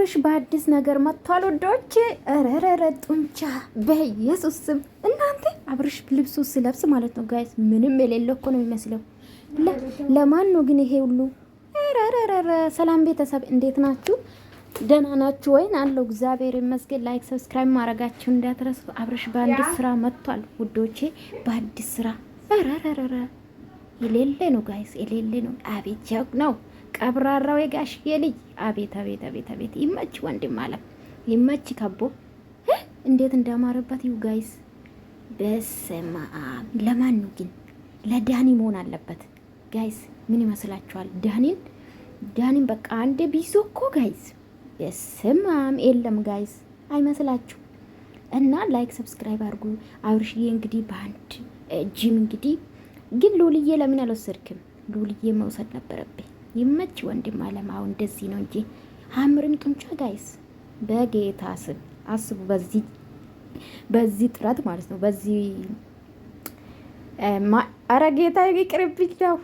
አብርሽ በአዲስ ነገር መጥቷል ወዶች። ረረረ ጡንቻ በኢየሱስ ስም እናንተ አብርሽ ልብሱ ሲለብስ ማለት ነው ጋይስ ምንም የሌለ እኮ ነው የሚመስለው። ለማን ነው ግን ይሄ ሁሉ? ረረረ ሰላም ቤተሰብ እንዴት ናችሁ? ደህና ናችሁ ወይ? አለው እግዚአብሔር ይመስገን። ላይክ ሰብስክራይብ ማድረጋችሁ እንዳትረሱ። አብርሽ በአዲስ ስራ መጥቷል ውዶቼ፣ በአዲስ ስራ ረረረ የሌለ ነው ጋይስ የሌለ ነው። አቤት ጀግ ነው ቀብራራው የጋሽዬ ልጅ። አቤት አቤት አቤት አቤት ይመች ወንድም አለም ይመች ከቦ እንዴት እንዳማረበት ይው ጋይስ። በስመ አብ። ለማን ነው ግን? ለዳኒ መሆን አለበት ጋይስ። ምን ይመስላችኋል? ዳኒን በቃ አንዴ ቢዞ እኮ ጋይስ። በስመ አብ የለም ጋይስ አይመስላችሁ? እና ላይክ ሰብስክራይብ አድርጉ። አብርሽዬ እንግዲህ በአንድ ጂም እንግዲህ ግን ሉልዬ ለምን አልወሰድክም? ሉልዬ መውሰድ ነበረብኝ። ይመች ወንድም አለም። አሁን እንደዚህ ነው እንጂ ሀምርም ጡንቻ ጋይስ በጌታ ስም አስቡ። በዚህ ጥረት ማለት ነው። በዚህ አረ ጌታ ይቅርብኝ ነው።